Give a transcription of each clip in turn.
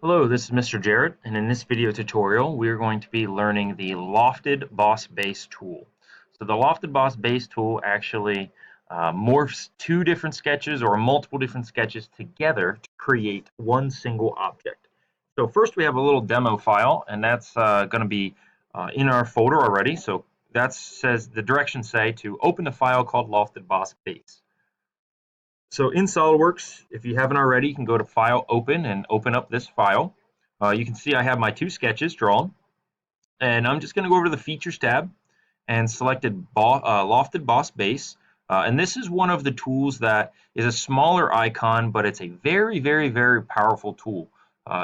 Hello, this is Mr. Jarrett, and in this video tutorial, we are going to be learning the Lofted Boss Base tool. So the Lofted Boss Base tool actually morphs two different sketches or multiple different sketches together to create one single object. So first we have a little demo file, and that's going to be in our folder already. So that says the directions say to open a file called Lofted Boss Base. So in SOLIDWORKS, if you haven't already, you can go to File, Open, and open up this file. You can see I have my two sketches drawn, and I'm just going to go over to the Features tab and selected Lofted Boss Base. And this is one of the tools that is a smaller icon, but it's a very, very, very powerful tool.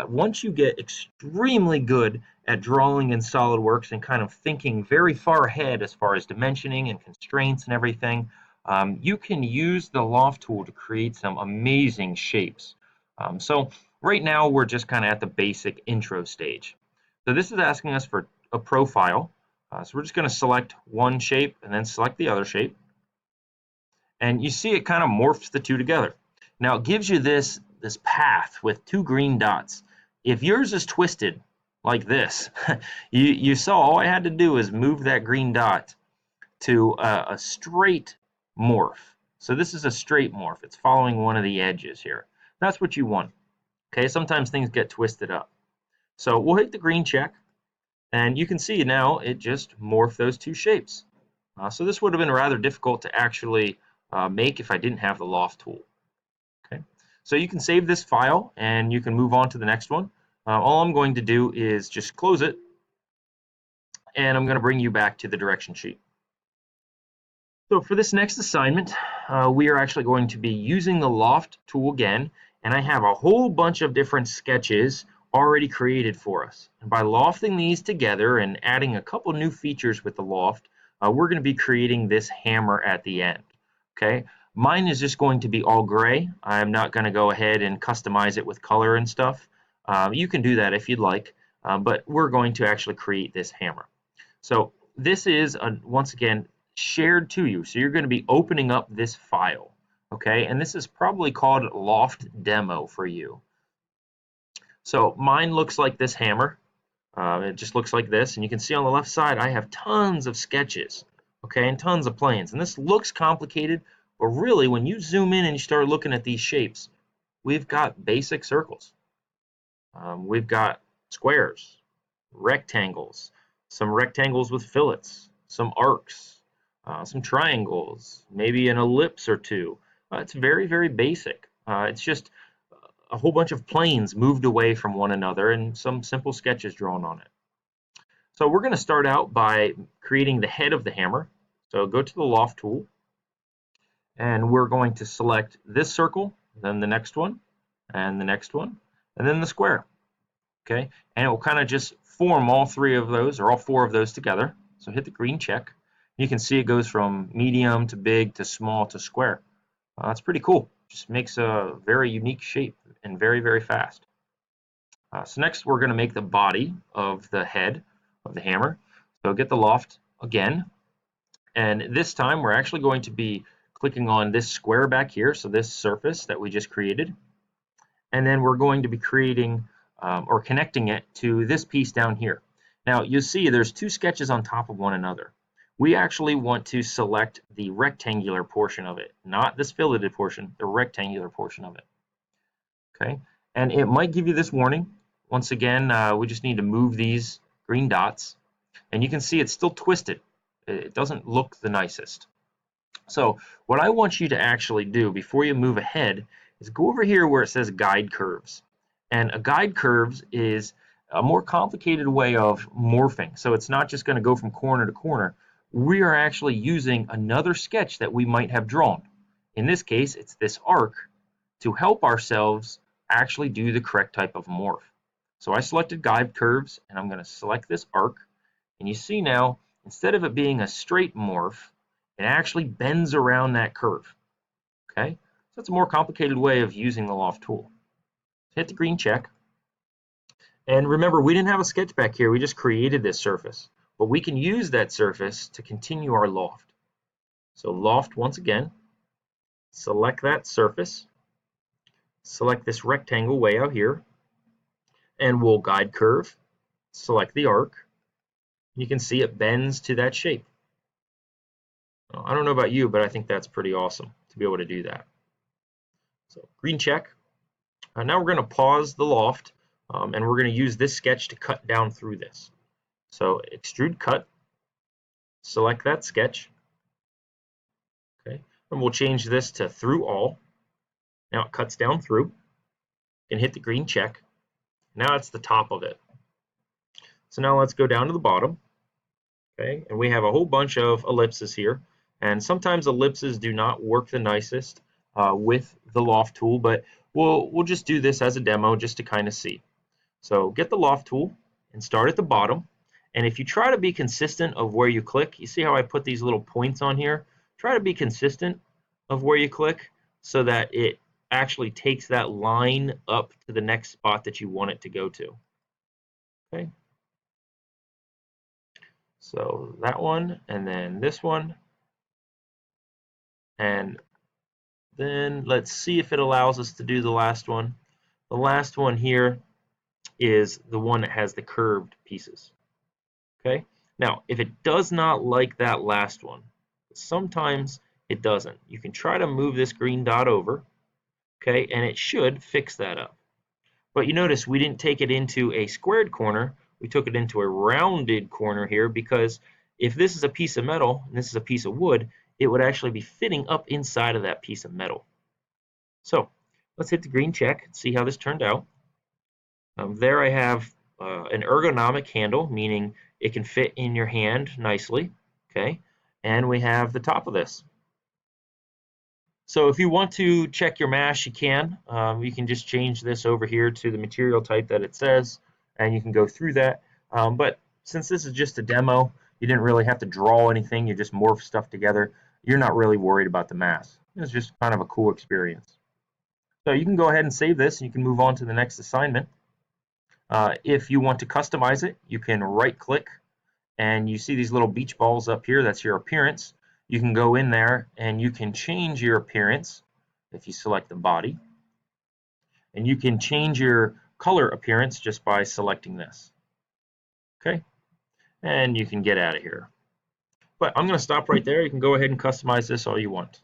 Once you get extremely good at drawing in SOLIDWORKS and kind of thinking very far ahead as far as dimensioning and constraints and everything, you can use the Loft tool to create some amazing shapes. So right now we're just kind of at the basic intro stage. So this is asking us for a profile. So we're just going to select one shape and then select the other shape. And you see it kind of morphs the two together. Now it gives you this path with two green dots. If yours is twisted like this, you saw all I had to do is move that green dot to a straight morph. So this is a straight morph. It's following one of the edges here. That's what you want. Okay, sometimes things get twisted up. So we'll hit the green check, and you can see now it just morphed those two shapes. So this would have been rather difficult to actually make if I didn't have the Loft tool. Okay, so you can save this file and you can move on to the next one. All I'm going to do is just close it, and I'm going to bring you back to the direction sheet. So for this next assignment, we are actually going to be using the Loft tool again, and I have a whole bunch of different sketches already created for us. And by lofting these together and adding a couple new features with the Loft, we're going to be creating this hammer at the end. Okay, mine is just going to be all gray. I'm not going to go ahead and customize it with color and stuff. You can do that if you'd like, but we're going to actually create this hammer. So this is, once again, shared to you. So you're going to be opening up this file, okay? And this is probably called Loft Demo for you. So mine looks like this hammer. It just looks like this. And you can see on the left side, I have tons of sketches, okay, and tons of planes. And this looks complicated, but really, when you zoom in and you start looking at these shapes, we've got basic circles. We've got squares, rectangles, some rectangles with fillets, some arcs, some triangles, maybe an ellipse or two. It's very, very basic. It's just a whole bunch of planes moved away from one another and some simple sketches drawn on it. So we're going to start out by creating the head of the hammer. So go to the Loft tool, and we're going to select this circle, then the next one, and the next one, and then the square. Okay, and it will kind of just form all three of those or all four of those together. So hit the green check. You can see it goes from medium to big to small to square. That's pretty cool. Just makes a very unique shape and very, very fast. So next we're going to make the body of the head of the hammer. So get the Loft again, and this time we're actually going to be clicking on this square back here, so this surface that we just created, and then we're going to be creating or connecting it to this piece down here. Now you'll see there's two sketches on top of one another. We actually want to select the rectangular portion of it, not this filleted portion, the rectangular portion of it. Okay, and it might give you this warning. Once again, we just need to move these green dots, and you can see it's still twisted. It doesn't look the nicest. So what I want you to actually do before you move ahead is go over here where it says guide curves. And a guide curves is a more complicated way of morphing. So it's not just going to go from corner to corner. We are actually using another sketch that we might have drawn. In this case, it's this arc to help ourselves actually do the correct type of morph. So I selected guide curves, and I'm going to select this arc. And you see now, instead of it being a straight morph, it actually bends around that curve. Okay, so it's a more complicated way of using the Loft tool. Hit the green check. And remember, we didn't have a sketch back here. We just created this surface. But we can use that surface to continue our Loft. So Loft once again, select that surface, select this rectangle way out here, And we'll guide curve, select the arc. You can see it bends to that shape. I don't know about you, but I think that's pretty awesome to be able to do that. So green check. Now we're going to pause the loft, and we're going to use this sketch to cut down through this. So extrude cut, select that sketch. Okay, and we'll change this to through all. Now it cuts down through. You can hit the green check. Now it's the top of it. So now let's go down to the bottom. Okay, and we have a whole bunch of ellipses here. And sometimes ellipses do not work the nicest with the Loft tool, but we'll just do this as a demo just to kind of see. So get the Loft tool and start at the bottom. And if you try to be consistent of where you click, you see how I put these little points on here? Try to be consistent of where you click so that it actually takes that line up to the next spot that you want it to go to. Okay. So that one, and then this one, and then let's see if it allows us to do the last one. The last one here is the one that has the curved pieces. Okay. Now, if it does not like that last one, sometimes it doesn't. You can try to move this green dot over, okay, and it should fix that up. But you notice we didn't take it into a squared corner. We took it into a rounded corner here because if this is a piece of metal and this is a piece of wood, it would actually be fitting up inside of that piece of metal. So let's hit the green check and see how this turned out. There I have an ergonomic handle, meaning it can fit in your hand nicely. Okay, and we have the top of this. So if you want to check your mash, you can. You can just change this over here to the material type that it says, and you can go through that. But since this is just a demo, you didn't really have to draw anything. You just morph stuff together. You're not really worried about the mass. It's just kind of a cool experience. So you can go ahead and save this, and you can move on to the next assignment. If you want to customize it, you can right-click, and you see these little beach balls up here. That's your appearance. You can go in there and you can change your appearance if you select the body. And you can change your color appearance just by selecting this. Okay, and you can get out of here. But I'm going to stop right there. You can go ahead and customize this all you want.